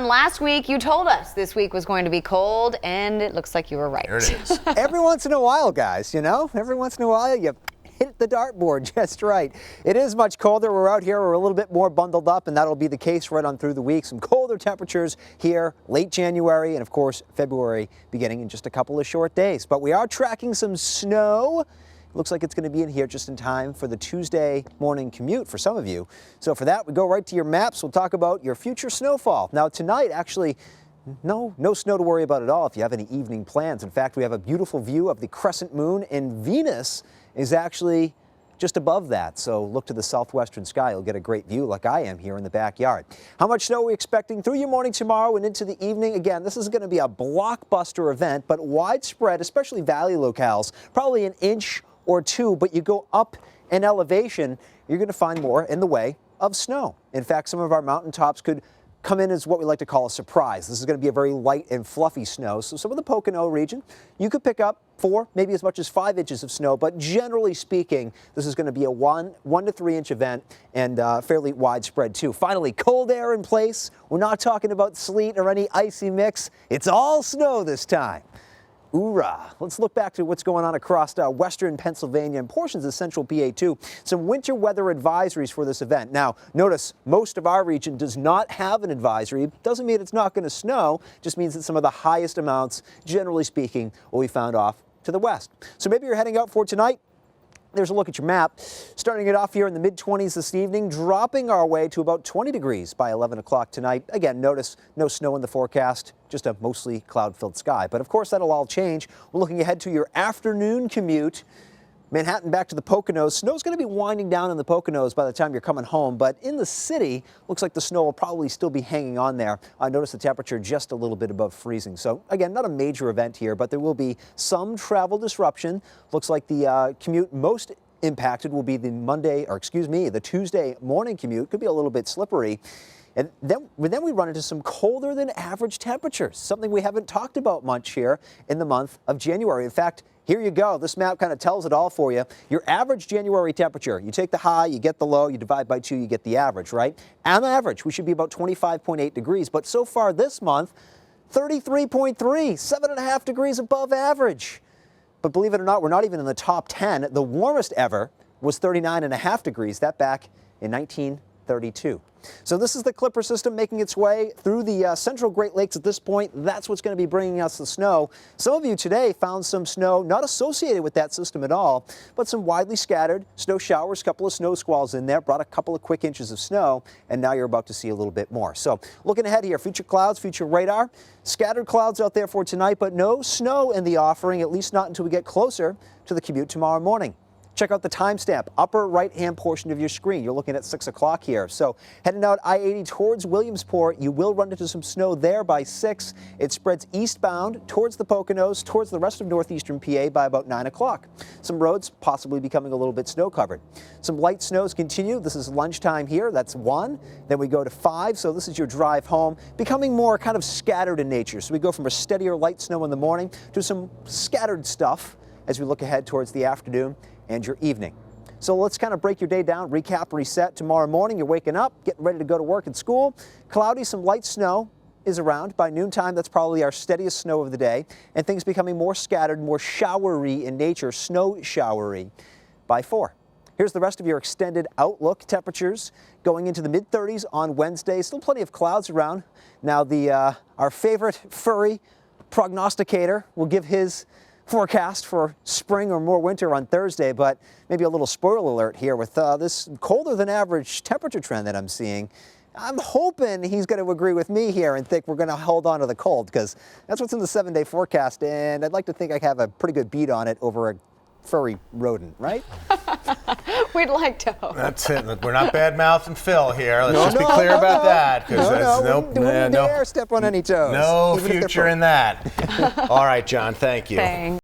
Last week, you told us this week was going to be cold, and it looks like you were right. There it is. Every once in a while, guys, you know, every once in a while you hit the dartboard just right. It is much colder. We're out here. We're a little bit more bundled up, and that'll be the case right on through the week. Some colder temperatures here late January and, of course, February beginning in just a couple of short days. But we are tracking some snow. Looks like it's going to be in here just in time for the Tuesday morning commute for some of you. So for that, we go right to your maps. We'll talk about your future snowfall. Now tonight, actually, no snow to worry about at all if you have any evening plans. In fact, we have a beautiful view of the crescent moon, and Venus is actually just above that. So look to the southwestern sky. You'll get a great view like I am here in the backyard. How much snow are we expecting through your morning tomorrow and into the evening? Again, this is going to be a blockbuster event, but widespread, especially valley locales, probably an inch or two, but you go up in elevation, you're going to find more in the way of snow. In fact, some of our mountaintops could come in as what we like to call a surprise. This is going to be a very light and fluffy snow. So some of the Pocono region, you could pick up 4, maybe as much as 5 inches of snow, but generally speaking, this is going to be a 1 to 3 inch event and fairly widespread too. Finally, cold air in place. We're not talking about sleet or any icy mix. It's all snow this time. Hoorah. Let's look back to what's going on across western Pennsylvania and portions of central PA too. Some winter weather advisories for this event. Now, notice most of our region does not have an advisory. Doesn't mean it's not going to snow, just means that some of the highest amounts, generally speaking, will be found off to the west. So maybe you're heading out for tonight. There's a look at your map. Starting it off here in the mid-20s this evening, dropping our way to about 20 degrees by 11 o'clock tonight. Again, notice no snow in the forecast, just a mostly cloud-filled sky. But of course, that'll all change. We're looking ahead to your afternoon commute. Manhattan back to the Poconos. Snow's going to be winding down in the Poconos by the time you're coming home, but in the city, looks like the snow will probably still be hanging on there. I noticed the temperature just a little bit above freezing. So again, not a major event here, but there will be some travel disruption. Looks like the commute most impacted will be the Tuesday morning commute. Could be a little bit slippery. And then we run into some colder than average temperatures, something we haven't talked about much here in the month of January. In fact, here you go. This map kind of tells it all for you. Your average January temperature, you take the high, you get the low, you divide by 2, you get the average, right? On average, we should be about 25.8 degrees. But so far this month, 33.3, 7.5 degrees above average. But believe it or not, we're not even in the top 10. The warmest ever was 39.5 degrees, that back in 1932. So this is the Clipper system making its way through the central Great Lakes at this point. That's what's going to be bringing us the snow. Some of you today found some snow not associated with that system at all, but some widely scattered snow showers, a couple of snow squalls in there, brought a couple of quick inches of snow, and now you're about to see a little bit more. So looking ahead here, future clouds, future radar, scattered clouds out there for tonight, but no snow in the offering, at least not until we get closer to the commute tomorrow morning. Check out the timestamp, upper right-hand portion of your screen. You're looking at 6 o'clock here. So heading out I-80 towards Williamsport, you will run into some snow there by 6. It spreads eastbound towards the Poconos, towards the rest of northeastern PA by about 9 o'clock. Some roads possibly becoming a little bit snow-covered. Some light snows continue. This is lunchtime here. That's 1. Then we go to 5. So this is your drive home, becoming more kind of scattered in nature. So we go from a steadier light snow in the morning to some scattered stuff as we look ahead towards the afternoon and your evening. So let's kind of break your day down, recap, reset. Tomorrow morning, you're waking up, getting ready to go to work and school. Cloudy, some light snow is around. By noontime, that's probably our steadiest snow of the day. And things becoming more scattered, more showery in nature, snow showery by 4. Here's the rest of your extended outlook. Temperatures going into the mid-30s on Wednesday. Still plenty of clouds around. Now, our favorite furry prognosticator will give his forecast for spring or more winter on Thursday, but maybe a little spoiler alert here with this colder than average temperature trend that I'm seeing. I'm hoping he's going to agree with me here and think we're going to hold on to the cold, because that's what's in the 7-day forecast, and I'd like to think I have a pretty good beat on it over a furry rodent, right? We'd like to hope. That's it. We're not bad-mouthing Phil here. Let's just be clear about that. No, wouldn't dare step on any toes. No future in that. All right, John, thank you. Thanks.